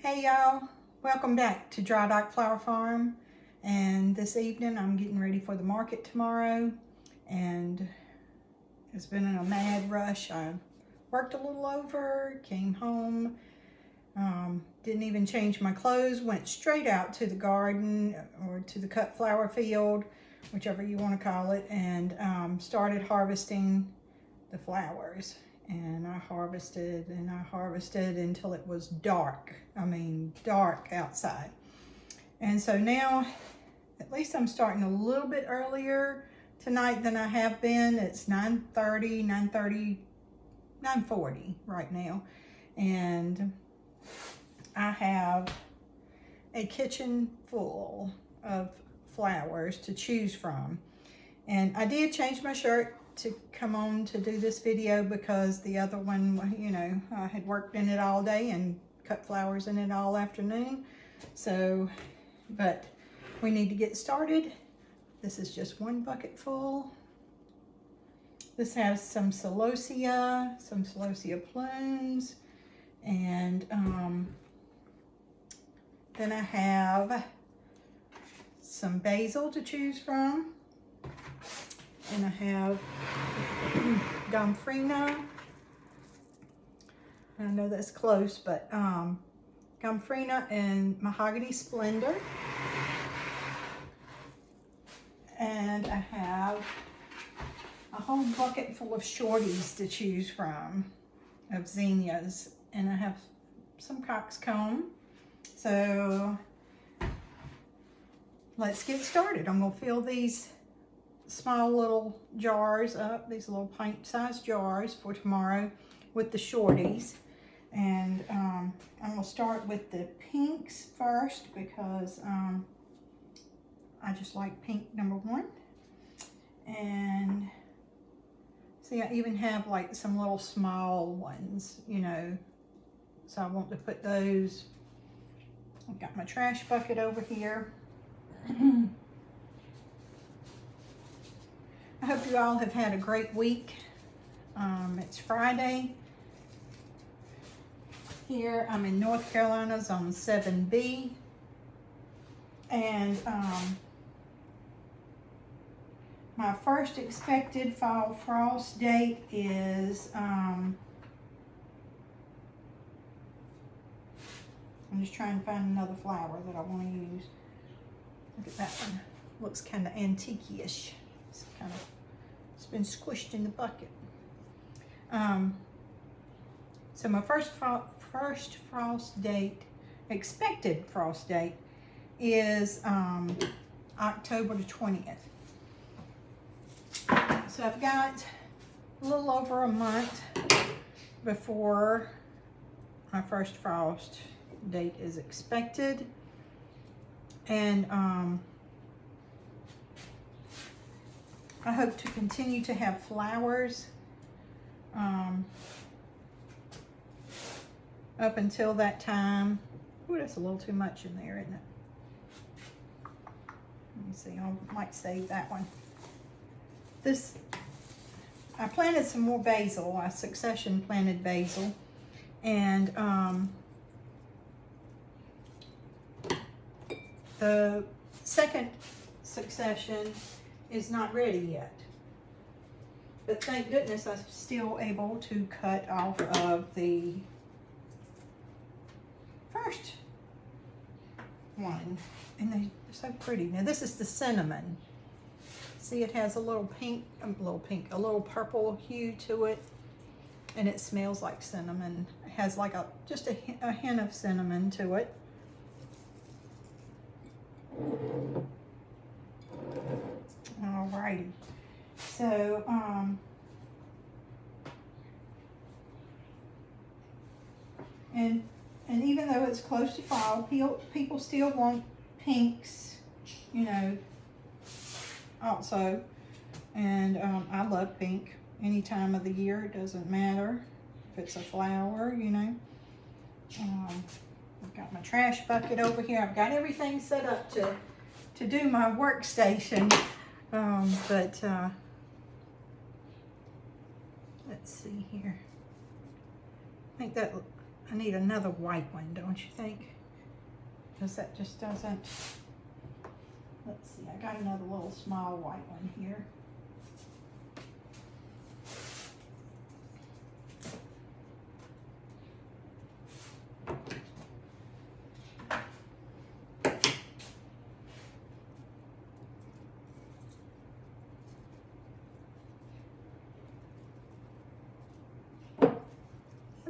Hey y'all, welcome back to Dry Dock Flower Farm. And this evening I'm getting ready for the market tomorrow, and it's been in a mad rush. I worked a little over, came home, didn't even change my clothes, went straight out to the garden or to the cut flower field, whichever you want to call it, and started harvesting the flowers. And I harvested until it was dark. I mean, dark outside. And so now, at least I'm starting a little bit earlier tonight than I have been. It's 9:40 right now. And I have a kitchen full of flowers to choose from. And I did change my shirt to come on to do this video because the other one, you know, I had worked in it all day and cut flowers in it all afternoon. So, but we need to get started. This is just one bucket full. This has some celosia plumes, and then I have some basil to choose from. And I have Gomphrena. I know that's close, but Gomphrena and Mahogany Splendor. And I have a whole bucket full of shorties to choose from, of zinnias. And I have some coxcomb. So let's get started. I'm going to fill these small little jars up, these little pint-sized jars for tomorrow with the shorties. And I'm going to start with the pinks first because I just like pink #1. And see, I even have like some little small ones, you know, so I want to put those. I've got my trash bucket over here. I hope you all have had a great week. It's Friday. Here I'm in North Carolina, zone 7B. And my first expected fall frost date is, I'm just trying to find another flower that I want to use. Look at that one. Looks kind of antique-ish. It's been squished in the bucket. So my first frost date, expected frost date, is October the 20th. So I've got a little over a month before my first frost date is expected. And I hope to continue to have flowers up until that time. Ooh, that's a little too much in there, isn't it? Let me see, I might save that one. This, I planted some more basil. I succession planted basil. And the second succession is not ready yet. But thank goodness I'm still able to cut off of the first one. And they're so pretty. Now this is the cinnamon. See, it has a little little purple hue to it. And it smells like cinnamon. It has like just a hint of cinnamon to it. Alrighty, so and even though it's close to fall, people still want pinks, you know, also. And I love pink any time of the year. It doesn't matter if it's a flower, you know. I've got my trash bucket over here. I've got everything set up to do my workstation. But let's see here. I think that I need another white one, don't you think? Because that just doesn't. Let's see, I got another little small white one here.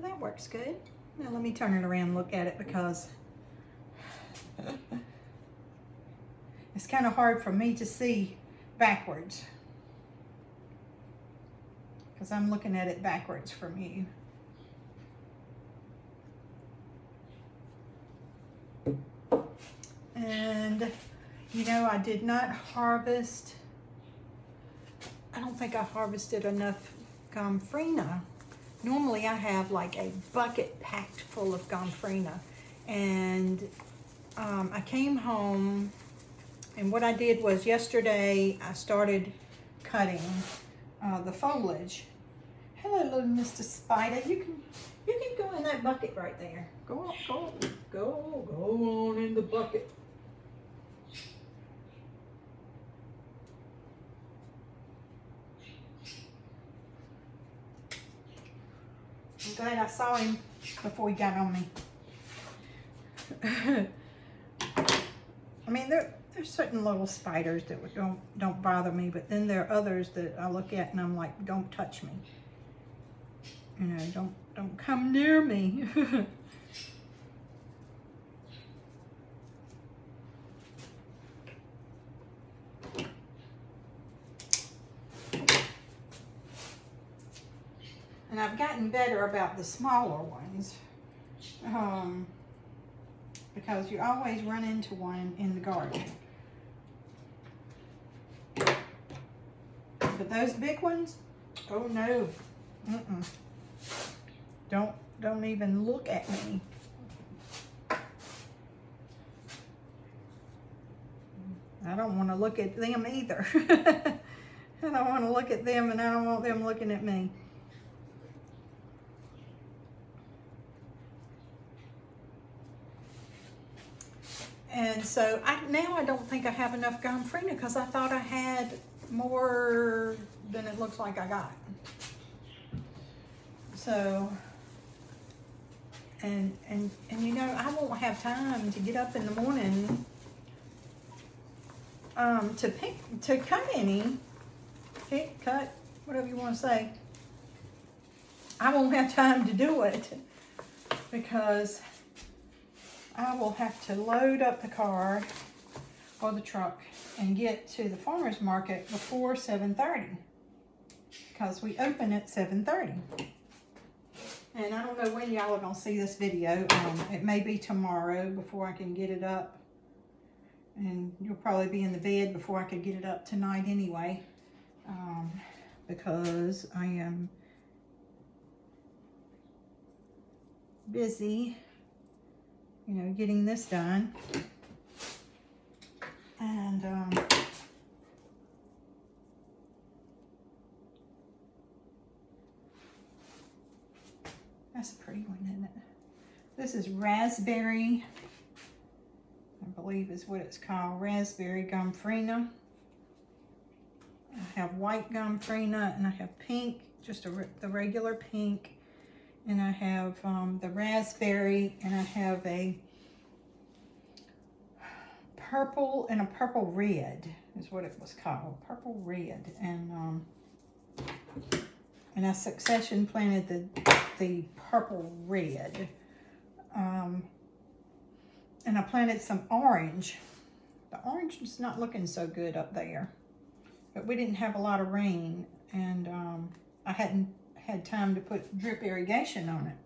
That works good. Now let me turn it around and look at it because it's kind of hard for me to see backwards because I'm looking at it backwards from you. And you know, I did not harvest. I don't think I harvested enough gomphrena. Normally I have like a bucket packed full of gomphrena, and I came home, and what I did was yesterday I started cutting the foliage. Hello, little Mr. Spider. You can go in that bucket right there. Go on in the bucket. I'm glad I saw him before he got on me. I mean, there's certain little spiders that don't bother me, but then there are others that I look at and I'm like, don't touch me. You know, don't come near me. And I've gotten better about the smaller ones, because you always run into one in the garden. But those big ones, oh no, don't even look at me. I don't want to look at them either. I don't want to look at them, and I don't want them looking at me. And so now I don't think I have enough gomphrena because I thought I had more than it looks like I got. So, and you know, I won't have time to get up in the morning to cut any, cut, whatever you want to say. I won't have time to do it because I will have to load up the car or the truck and get to the farmer's market before 7:30 because we open at 7:30. And I don't know when y'all are going to see this video. It may be tomorrow before I can get it up. And you'll probably be in the bed before I could get it up tonight anyway. Because I am busy, you know, getting this done. And that's a pretty one, isn't it? This is raspberry, I believe is what it's called, raspberry gomphrena. I have white gomphrena and I have pink, just the regular pink. And I have the raspberry, and I have a purple and a purple red is what it was called, purple red. And I succession planted the purple red. And I planted some orange. The orange is not looking so good up there, but we didn't have a lot of rain, and I hadn't had time to put drip irrigation on it.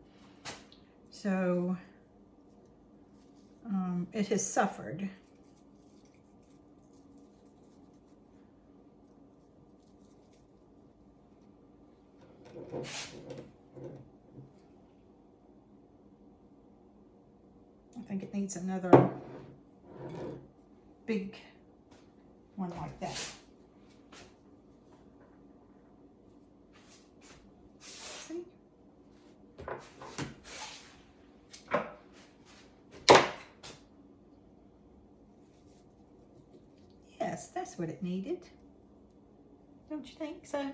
So it has suffered. I think it needs another big one like that. See? Yes, that's what it needed. Don't you think so?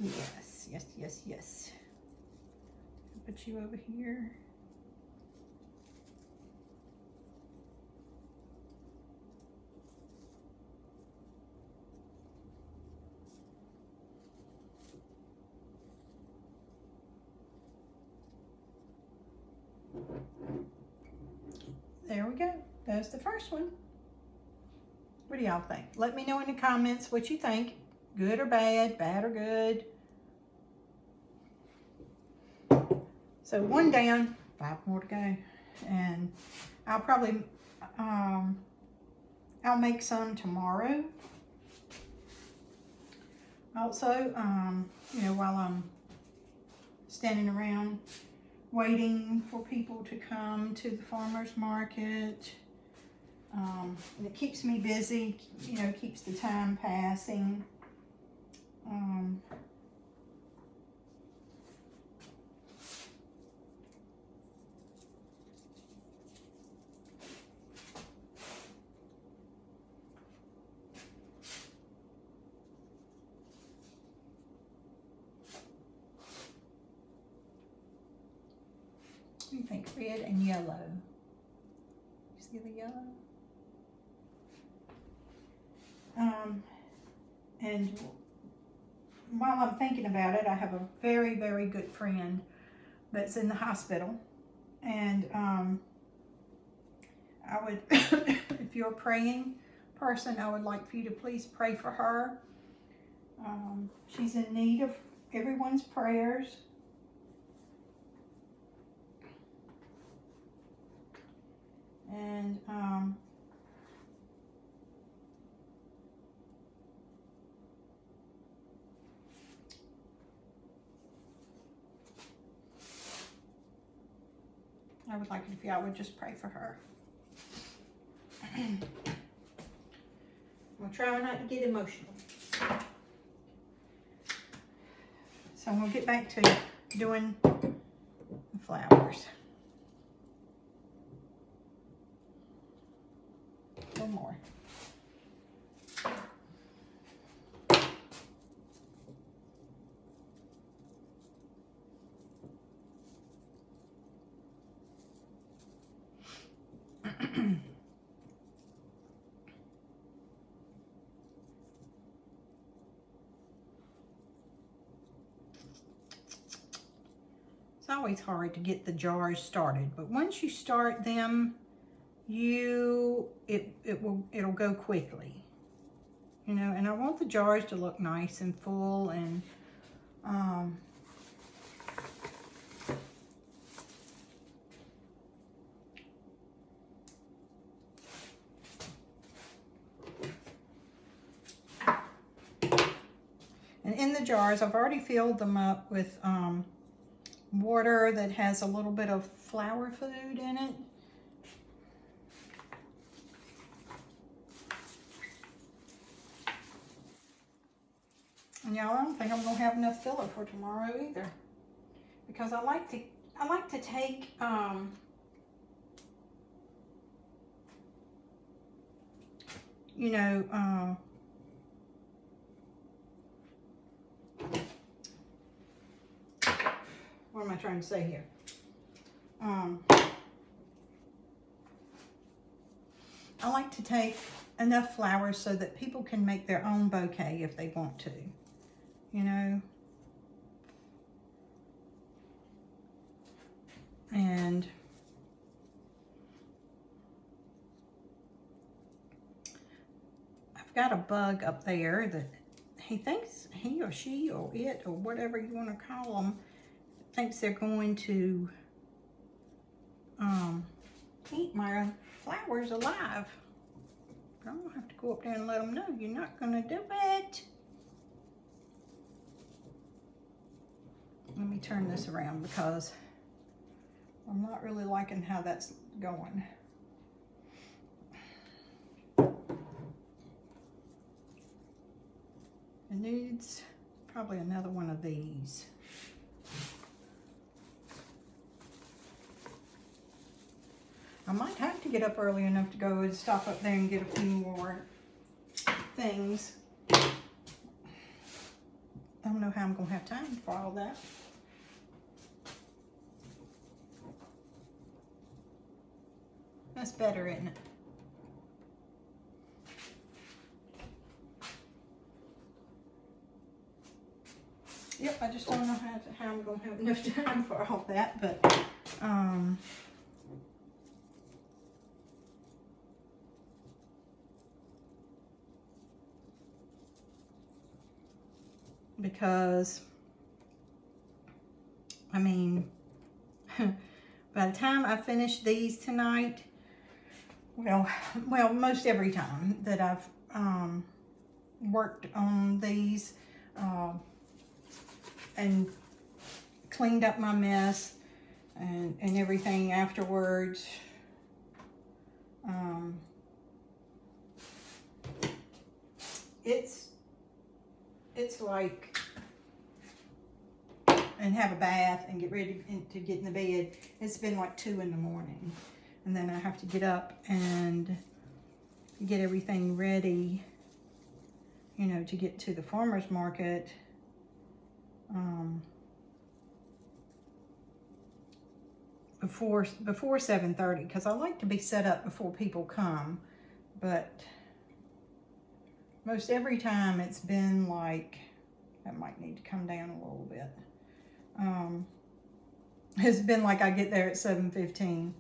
Yes, yes, yes, yes. Put you over here. There we go. There's the first one. What do y'all think? Let me know in the comments what you think. Good or bad, bad or good. So one down, 5 more to go. And I'll probably, I'll make some tomorrow. Also, you know, while I'm standing around waiting for people to come to the farmer's market. And it keeps me busy, you know, keeps the time passing. What do you think? Red and yellow. You see the yellow? And while I'm thinking about it, I have a very, very good friend that's in the hospital. And I would, if you're a praying person, I would like for you to please pray for her. She's in need of everyone's prayers. And I would like it if y'all would just pray for her. We'll try not to get emotional. So we'll get back to doing the flowers. One more. It's always hard to get the jars started, but once you start them, it'll go quickly, you know. And I want the jars to look nice and full, and in the jars, I've already filled them up with water that has a little bit of flower food in it. And y'all, I don't think I'm gonna have enough filler for tomorrow either, because I like to take you know, what am I trying to say here? I like to take enough flowers so that people can make their own bouquet if they want to, you know. And I've got a bug up there that he thinks, he or she or it or whatever you want to call them, thinks they're going to eat my flowers alive. But I'm gonna have to go up there and let them know you're not gonna do it. Let me turn this around because I'm not really liking how that's going. It needs probably another one of these. might have to get up early enough to go and stop up there and get a few more things. I don't know how I'm going to have time for all that. That's better, isn't it? Yep, I just don't know how I'm going to have enough time for all that, but because, I mean, by the time I finish these tonight, well, most every time that I've worked on these and cleaned up my mess and everything afterwards, it's like, and have a bath and get ready to get in the bed. It's been like 2 in the morning, and then I have to get up and get everything ready, you know, to get to the farmer's market. Before 7:30, because I like to be set up before people come, but most every time it's been like, that might need to come down a little bit. It's been like I get there at 7:15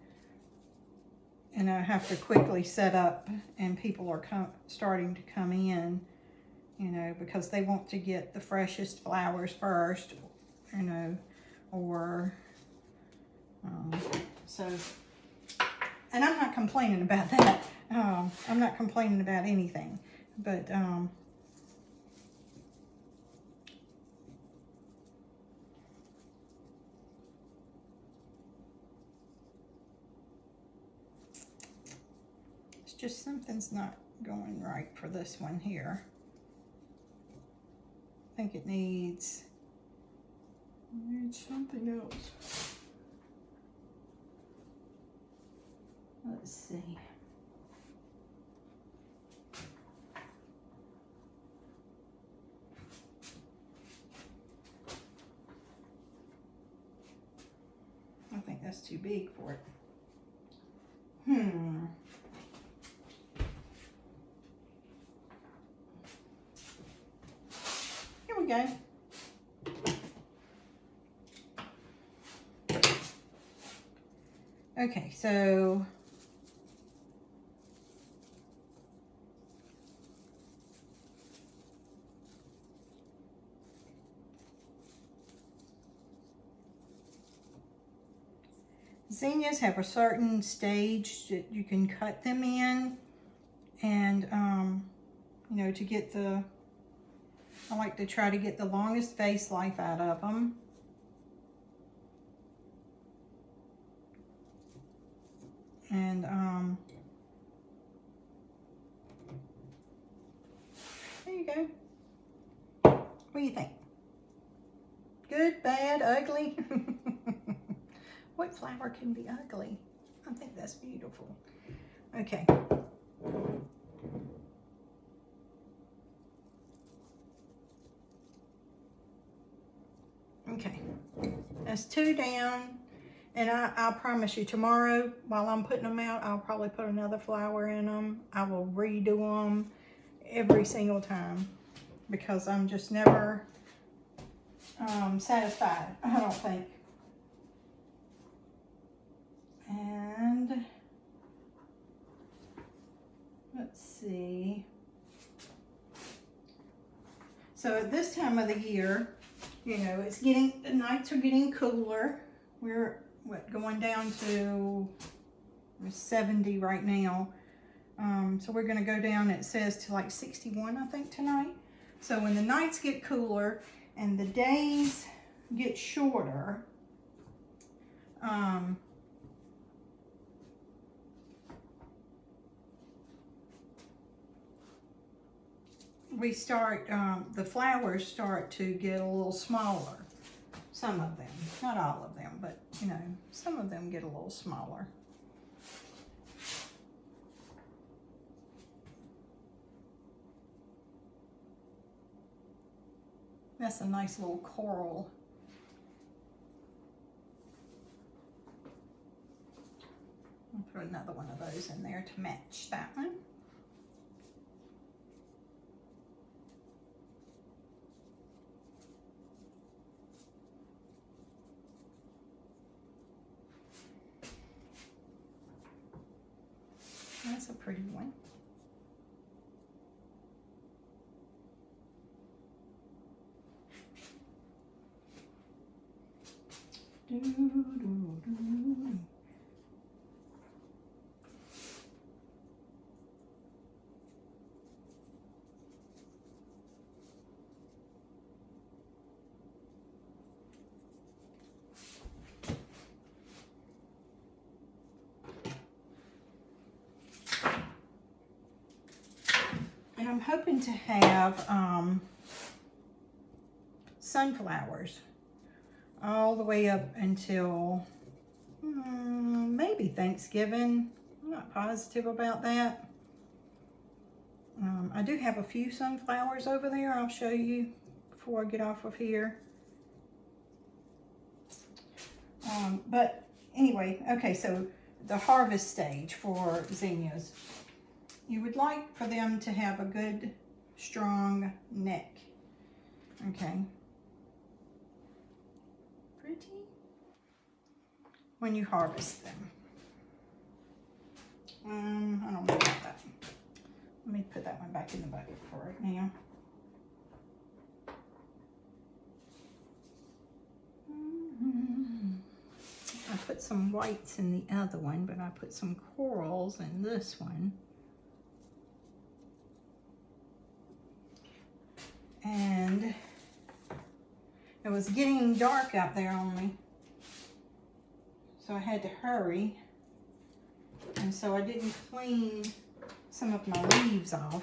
and I have to quickly set up, and people are starting to come in, you know, because they want to get the freshest flowers first, you know, or so, and I'm not complaining about that. I'm not complaining about anything, but it's just something's not going right for this one here. I think it needs something else. Let's see. I think that's too big for it. Here we go. Okay, so zinnias have a certain stage that you can cut them in, and you know, to get I like to try to get the longest vase life out of them. And there you go. What do you think? Good, bad, ugly? What flower can be ugly? I think that's beautiful. Okay. Okay. That's 2 down. And I promise you, tomorrow, while I'm putting them out, I'll probably put another flower in them. I will redo them every single time, because I'm just never satisfied, I don't think. And let's see. So at this time of the year, you know, the nights are getting cooler. We're going down to 70 right now. So we're going to go down, it says, to like 61, I think, tonight. So when the nights get cooler and the days get shorter, we start, the flowers start to get a little smaller. Some of them, not all of them, but you know, some of them get a little smaller. That's a nice little coral. I'll put another one of those in there to match that one. That's a pretty one. Do, do, do. And I'm hoping to have sunflowers all the way up until maybe Thanksgiving. I'm not positive about that. I do have a few sunflowers over there. I'll show you before I get off of here. But anyway, okay, so the harvest stage for zinnias. You would like for them to have a good, strong neck. Okay. Pretty. When you harvest them. I don't know about that. Let me put that one back in the bucket for right now. I put some whites in the other one, but I put some corals in this one. And it was getting dark out there on me, so I had to hurry. And so I didn't clean some of my leaves off.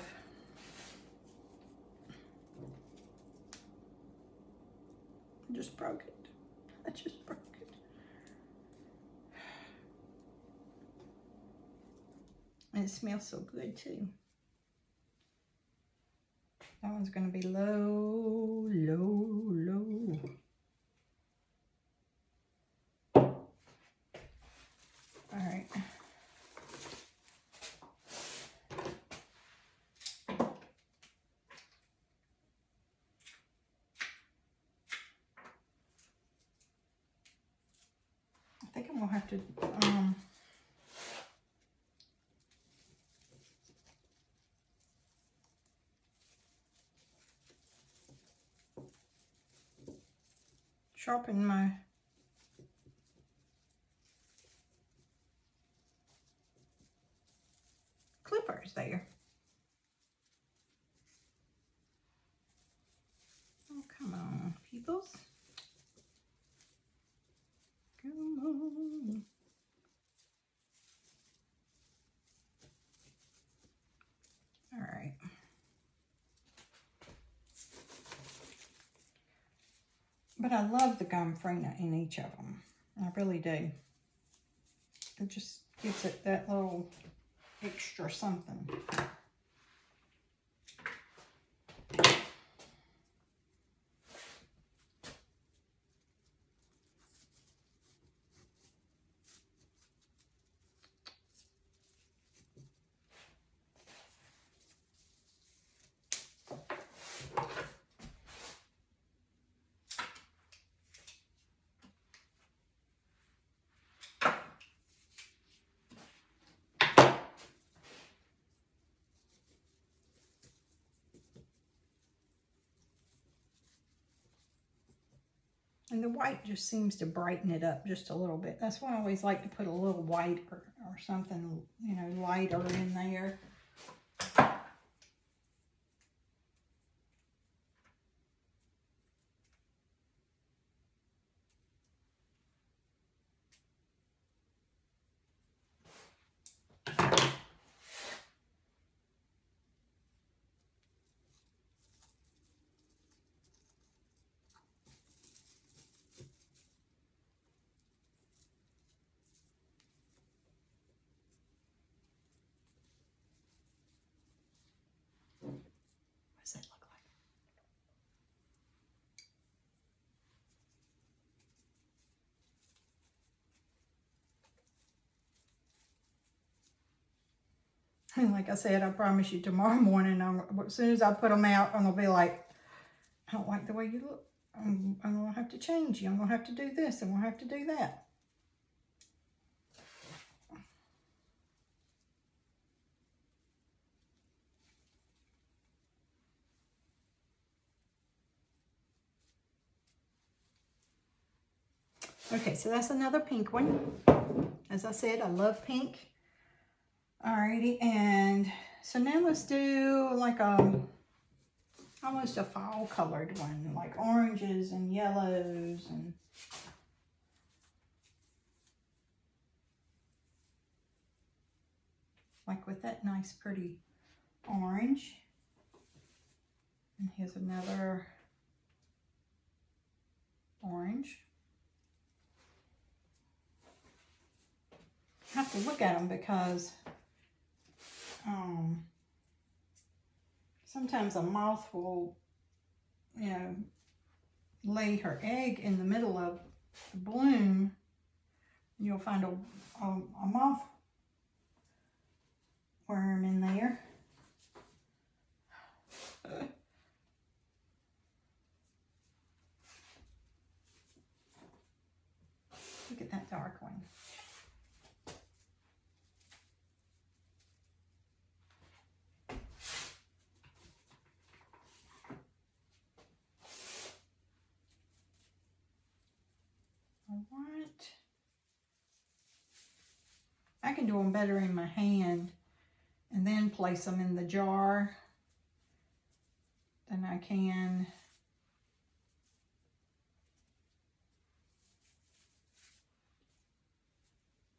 I just broke it. I just broke it. And it smells so good too. That one's going to be low, low, low. All right. I think I'm going to have to sharpen my clippers there. Oh, come on, peoples. Come on. All right. But I love the gomphrena in each of them. I really do. It just gives it that little extra something. And the white just seems to brighten it up just a little bit. That's why I always like to put a little white or something, you know, lighter in there. And like I said, I promise you tomorrow morning, as soon as I put them out, I'm going to be like, I don't like the way you look. I'm going to have to change you. I'm going to have to do this. I'm going to have to do that. Okay, so that's another pink one. As I said, I love pink. Alrighty, and so now let's do like almost a fall colored one, like oranges and yellows and like with that nice pretty orange. And here's another orange. I have to look at them because sometimes a moth will, you know, lay her egg in the middle of the bloom. You'll find a moth worm in there. Look at that dark one. Alright. I can do them better in my hand and then place them in the jar than I can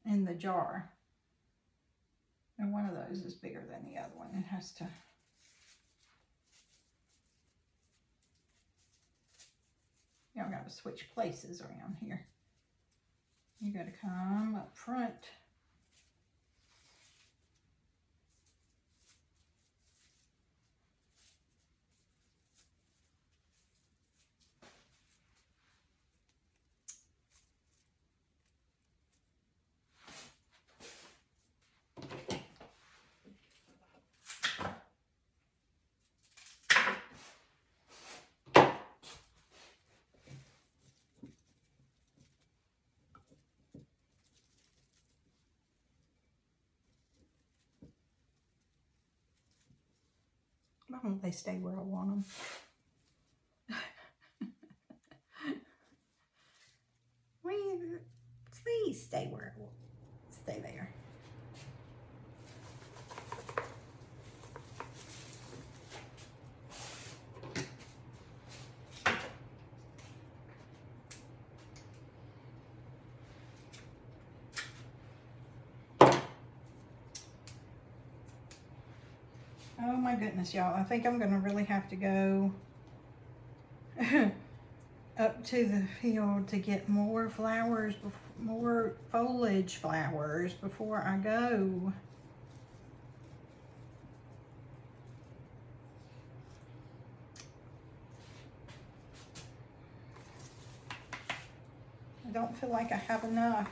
in the jar. And one of those is bigger than the other one. It has to. Y'all got to switch places around here. You got to come up front. Why don't they stay where I want them? Please stay where I want. Stay there. Oh my goodness, y'all. I think I'm going to really have to go up to the field to get more flowers, more foliage flowers before I go. I don't feel like I have enough.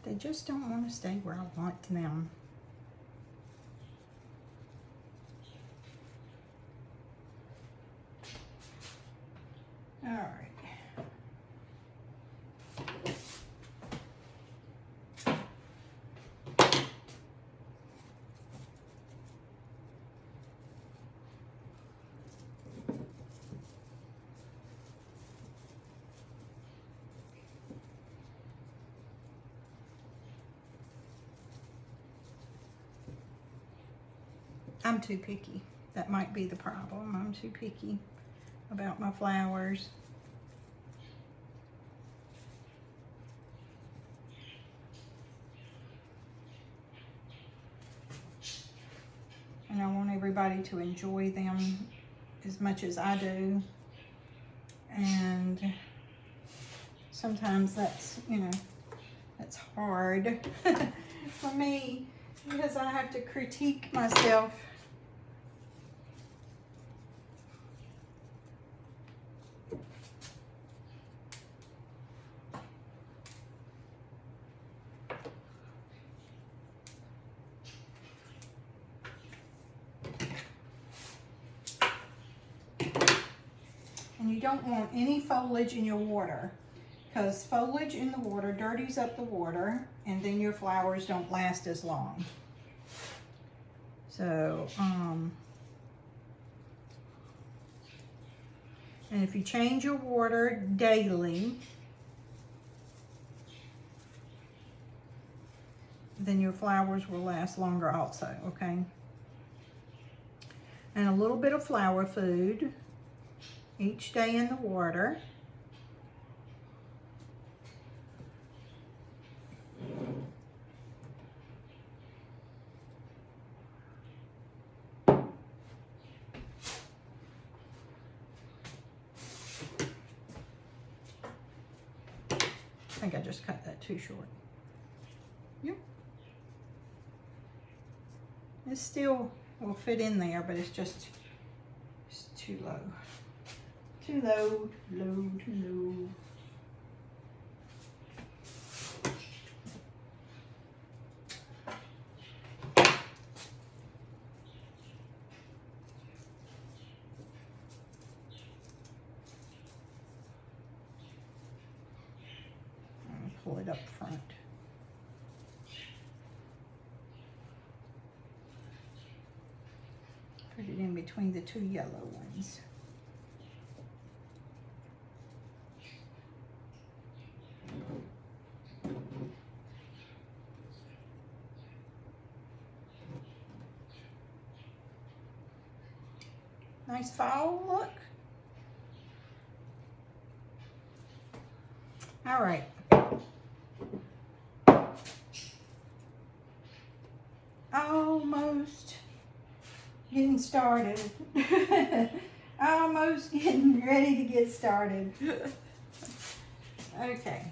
They just don't want to stay where I want them. All right. I'm too picky. That might be the problem. I'm too picky about my flowers. And I want everybody to enjoy them as much as I do. And sometimes that's, you know, that's hard for me because I have to critique myself. And you don't want any foliage in your water, because foliage in the water dirties up the water, and then your flowers don't last as long. So, and if you change your water daily, then your flowers will last longer also, okay? And a little bit of flower food each day in the water. I think I just cut that too short. Yep. It still will fit in there, but it's too low. Too low, too low. Pull it up front. Put it in between the two yellow ones. Nice fall look. All right. Almost getting started. Almost getting ready to get started. Okay.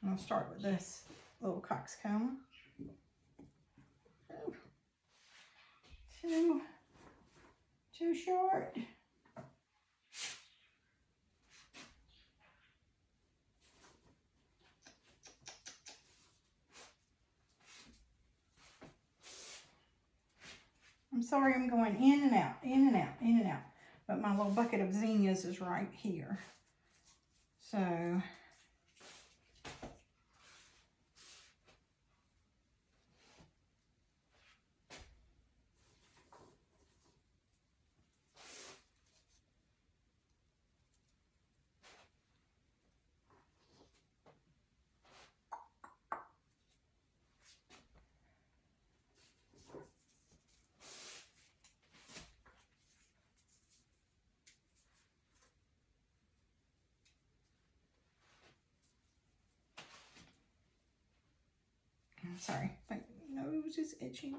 I'll start with this little coxcomb. Too short. I'm sorry I'm going in and out, in and out, in and out. But my little bucket of zinnias is right here. So I'm sorry, my nose is itching.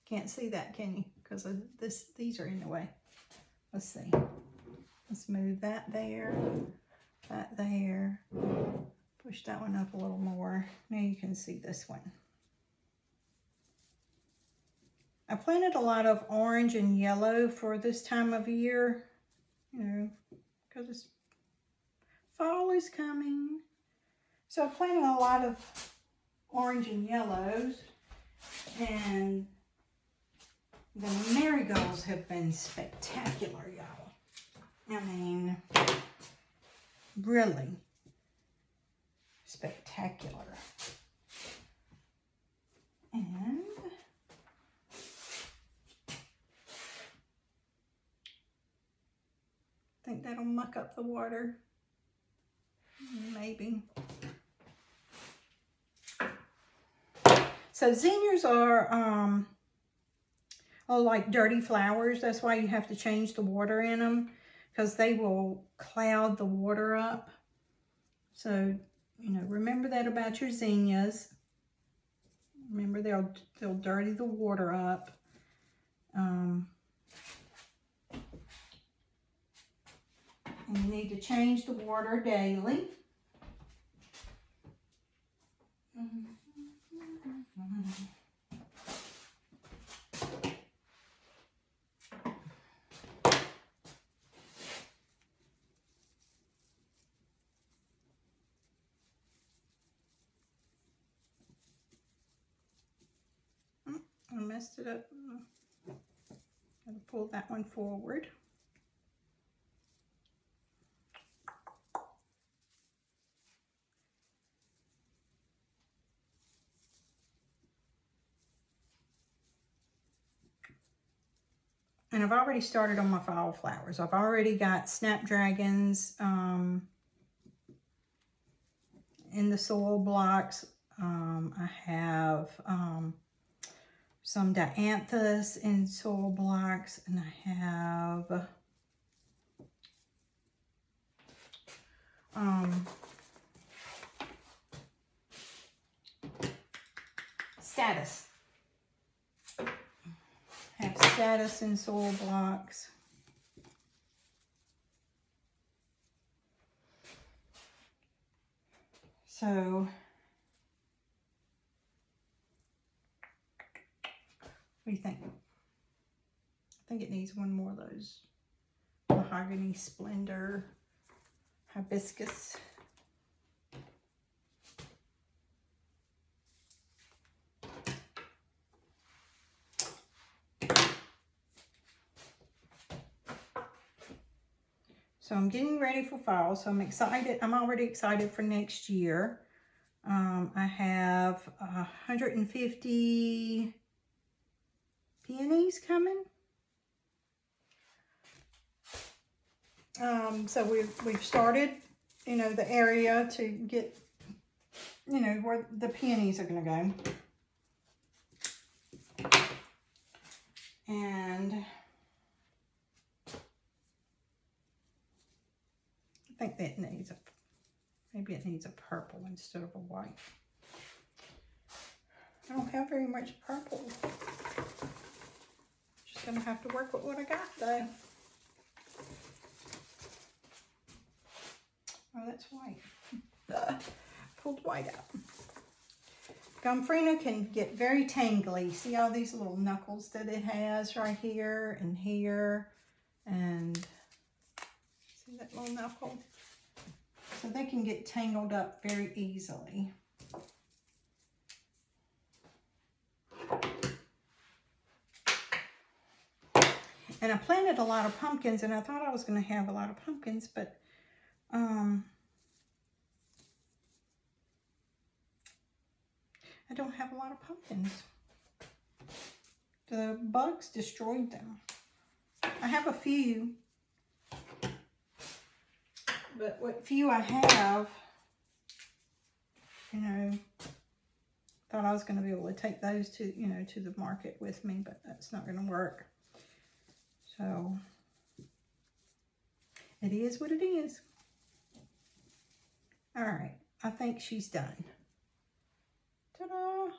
Can't see that, can you? Because of this, these are in the way. Let's see. Let's move that there, that there. Push that one up a little more. Now you can see this one. I planted a lot of orange and yellow for this time of year, you know, because fall is coming. So I planted a lot of orange and yellows, and the marigolds have been spectacular, y'all. I mean, really spectacular. And I think that'll muck up the water. Maybe. So zinnias are like dirty flowers. That's why you have to change the water in them, because they will cloud the water up. So, you know, remember that about your zinnias. Remember, they'll dirty the water up. And you need to change the water daily. I messed it up. Gotta pull that one forward. And I've already started on my fall flowers. I've already got snapdragons in the soil blocks. I have some dianthus in soil blocks, and I have status. Have status in soil blocks. So, what do you think? I think it needs one more of those mahogany splendor hibiscus. So I'm getting ready for fall, so I'm excited. I'm already excited for next year. I have 150 peonies coming. So we've started, you know, the area to get, you know, where the peonies are going to go. And I think that needs maybe it needs a purple instead of a white. I don't have very much purple. Just gonna have to work with what I got though. Oh, that's white. Pulled white out. Gomphrena can get very tangly. See all these little knuckles that it has right here and here, and see that little knuckle? So they can get tangled up very easily. And I planted a lot of pumpkins, and I thought I was going to have a lot of pumpkins, but I don't have a lot of pumpkins. The bugs destroyed them. I have a few, but what few I have, you know, thought I was going to be able to take those to, you know, to the market with me, but that's not going to work. So it is what it is. All right, I think she's done. Ta-da!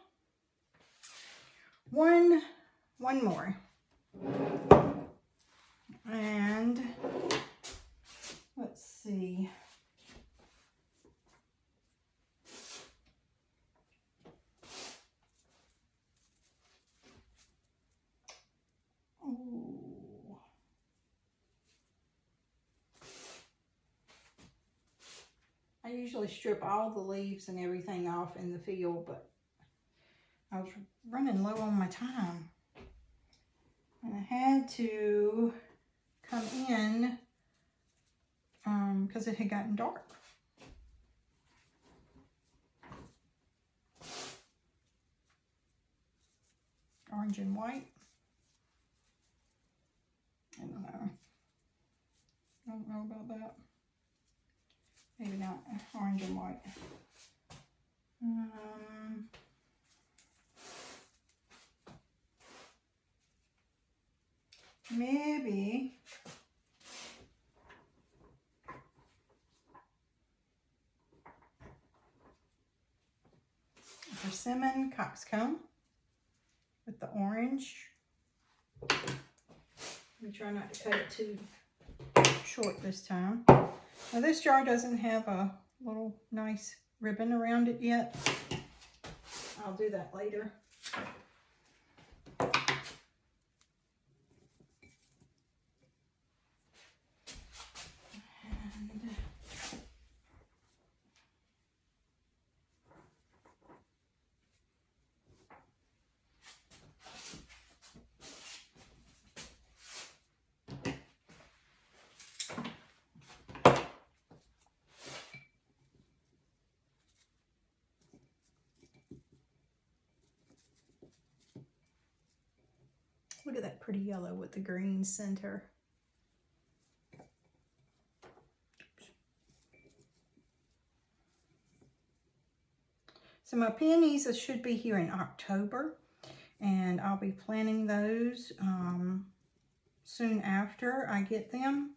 One more. And let's see. Oh. I usually strip all the leaves and everything off in the field, but I was running low on my time. And I had to come in because it had gotten dark. Orange and white. I don't know. I don't know about that. Maybe not orange and white. Maybe persimmon coxcomb with the orange. Let me try not to cut it too short this time. Now this jar doesn't have a little nice ribbon around it yet. I'll do that later. Look at that pretty yellow with the green center. So my peonies should be here in October, and I'll be planting those soon after I get them,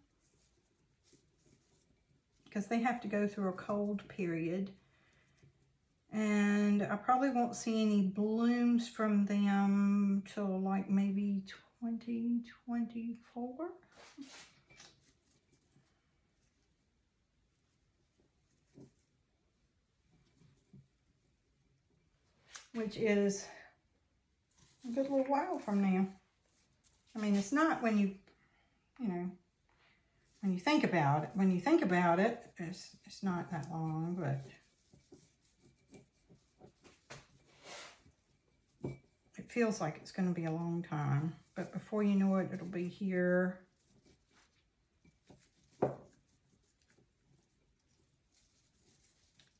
because they have to go through a cold period. And I probably won't see any blooms from them till like maybe 2024. Which is a good little while from now. I mean, it's not when you know, when you think about it, it's not that long, but it feels like it's going to be a long time. But before you know it, it'll be here.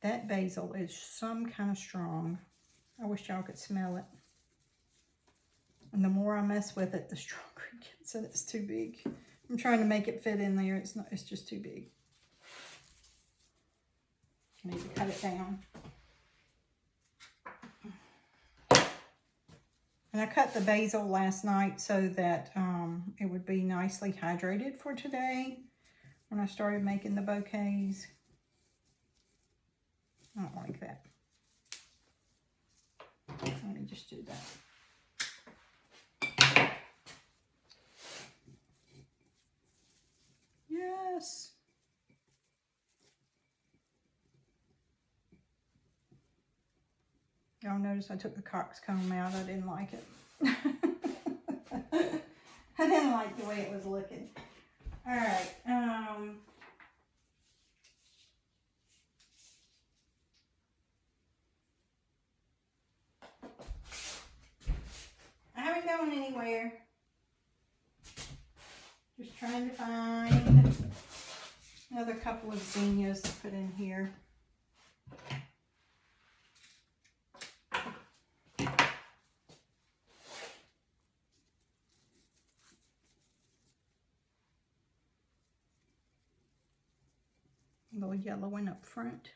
That basil is some kind of strong. I wish y'all could smell it. And the more I mess with it, the stronger it gets, and it's too big. I'm trying to make it fit in there. It's just too big. I need to cut it down. And I cut the basil last night so that it would be nicely hydrated for today when I started making the bouquets. I don't like that. Let me just do that. Yes. Y'all notice I took the coxcomb out. I didn't like it. I didn't like the way it was looking. All right. I haven't gone anywhere. Just trying to find another couple of zinnias to put in here. A little yellow one up front.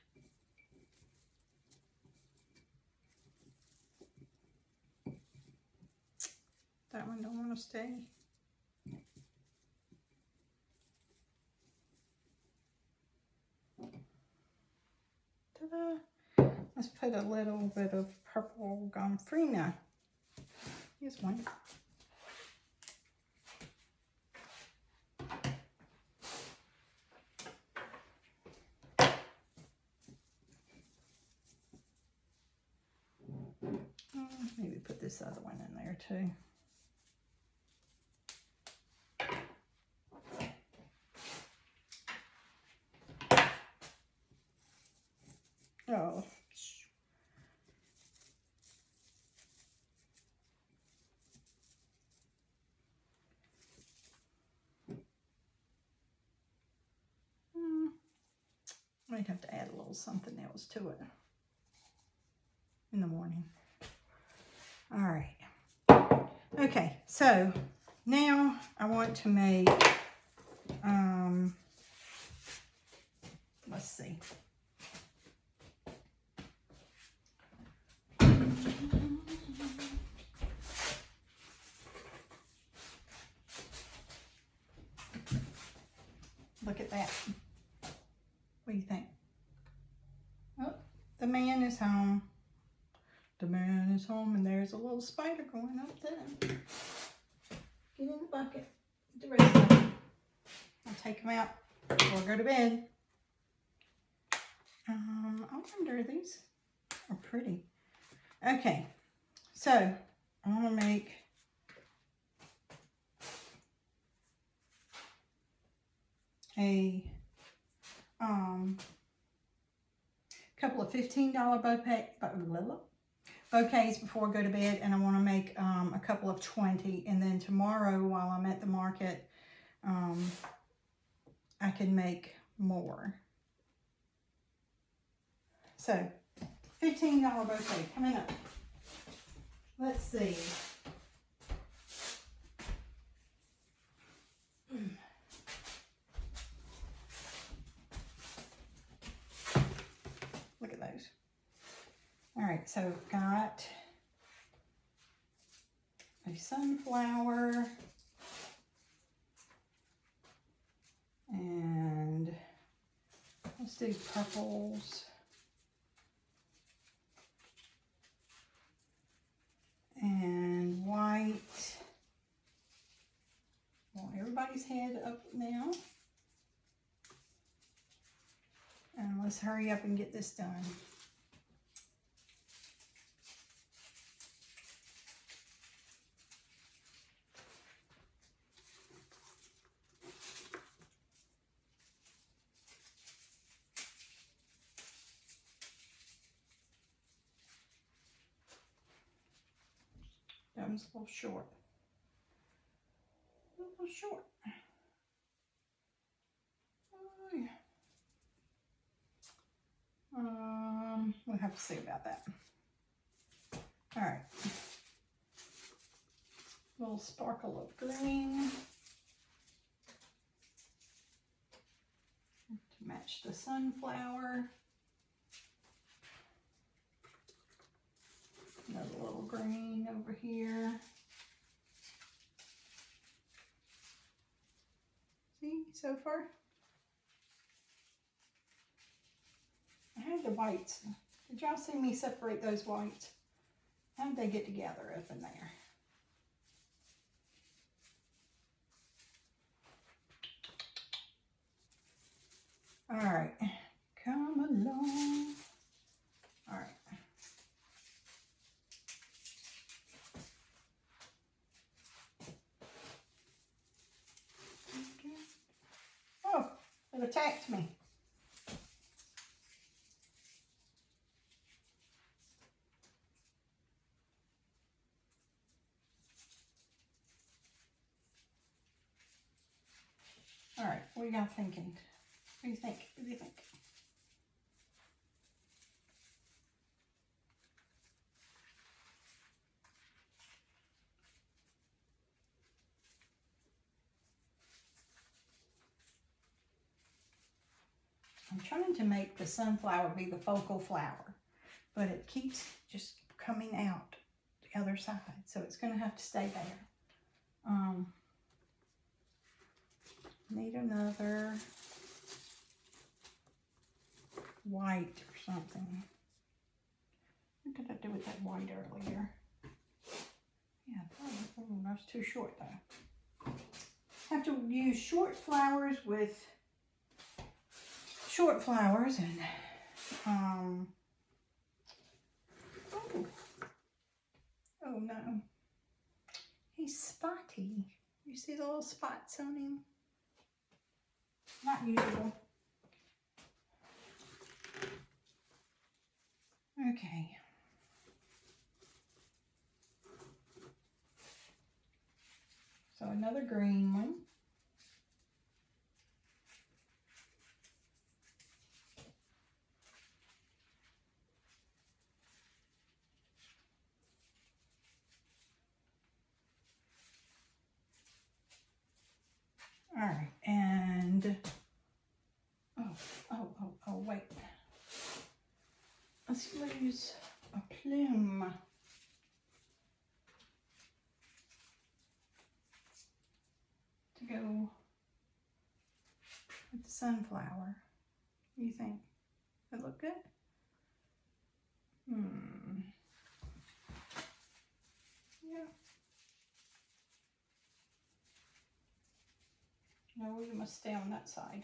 That one don't want to stay. Ta-da! Let's put a little bit of purple gomphrena. Here's one. Maybe put this other one in there too. Oh. might have to add a little something else to it in the morning. All right. Okay, so now I want to make, let's see. Look at that. What do you think? Oh, the man is home. The man is home, and there's a little spider going up there. Get in the bucket. Get the rest of them. I'll take them out before I go to bed. I wonder, these are pretty. Okay, so I want to make a couple of $15 bouquets before I go to bed, and I want to make a couple of 20, and then tomorrow while I'm at the market I can make more. So $15 bouquet coming up. Let's see. Look at those. All right, so got a sunflower and let's do purples and white. Well, everybody's head up now. And let's hurry up and get this done. That one's a little short. A little short. Oh, yeah. We'll have to see about that. All right. A little sparkle of green to match the sunflower. Another little green over here. See, so far? I had the whites. Did y'all see me separate those whites? How did they get together up in there? All right, come along. All right. Oh, it attacked me. All right, what are y'all thinking? What do you think? What do you think? I'm trying to make the sunflower be the focal flower, but it keeps just coming out the other side, so it's going to have to stay there. Need another white or something. What did I do with that white earlier? Yeah, oh, that's too short though. Have to use short flowers with short flowers and oh no, he's spotty. You see the little spots on him? Not usable. Okay. So another green one. All right, and oh, wait. Let's use a plume. To go with the sunflower. What do you think? That look good? Yeah. No, we must stay on that side.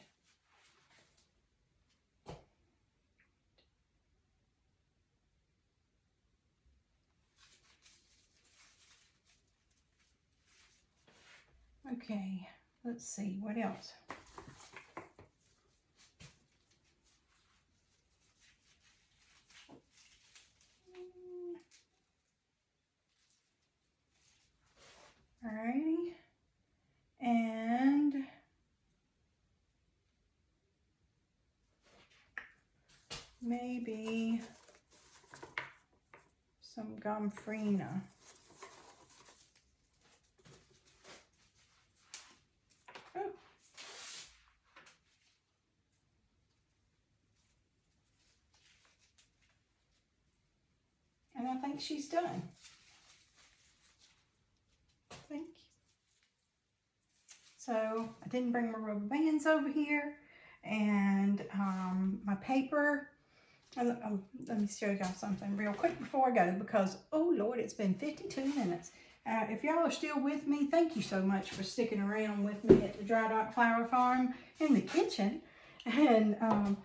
Okay, let's see, what else? Alrighty, and maybe some gomphrena. Oh. And I think she's done. Thank you. So I didn't bring my rubber bands over here, and my paper. Let me show y'all something real quick before I go, because oh Lord, it's been 52 minutes. If y'all are still with me, thank you so much for sticking around with me at the Dry Dock Flower Farm in the kitchen. And I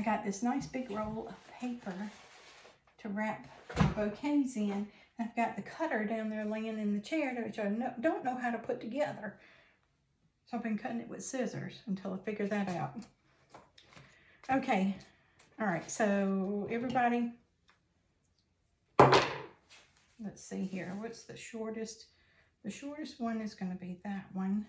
got this nice big roll of paper to wrap my bouquets in. I've got the cutter down there laying in the chair, which I don't know how to put together. So I've been cutting it with scissors until I figure that out. Okay, all right, so everybody, let's see here. What's the shortest? The shortest one is going to be that one.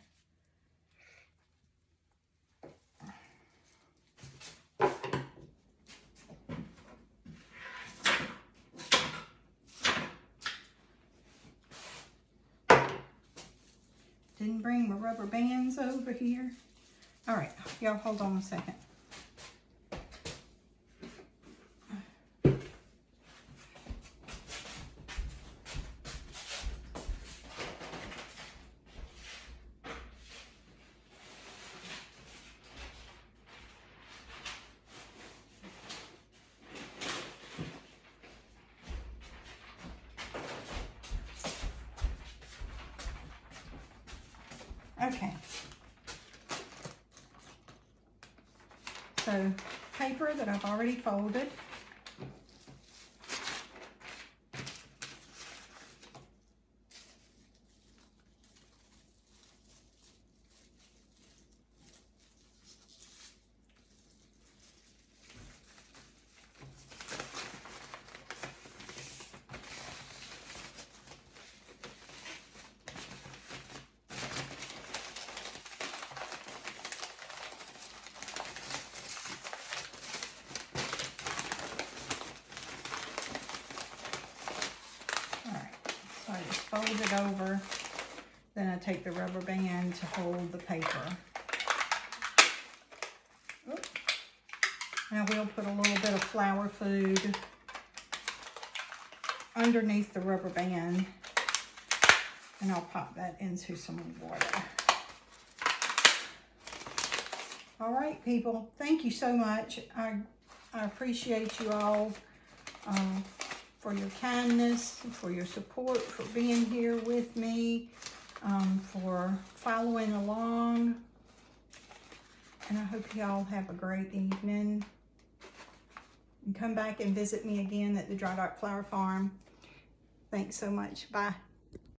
Didn't bring my rubber bands over here. All right, y'all hold on a second. Okay, so paper that I've already folded. Fold it over, then I take the rubber band to hold the paper. Oops. Now we'll put a little bit of flower food underneath the rubber band, and I'll pop that into some water. All right, people, thank you so much. I appreciate you all. For your kindness, for your support, for being here with me, for following along. And I hope y'all have a great evening. And come back and visit me again at the Dry Dock Flower Farm. Thanks so much. Bye.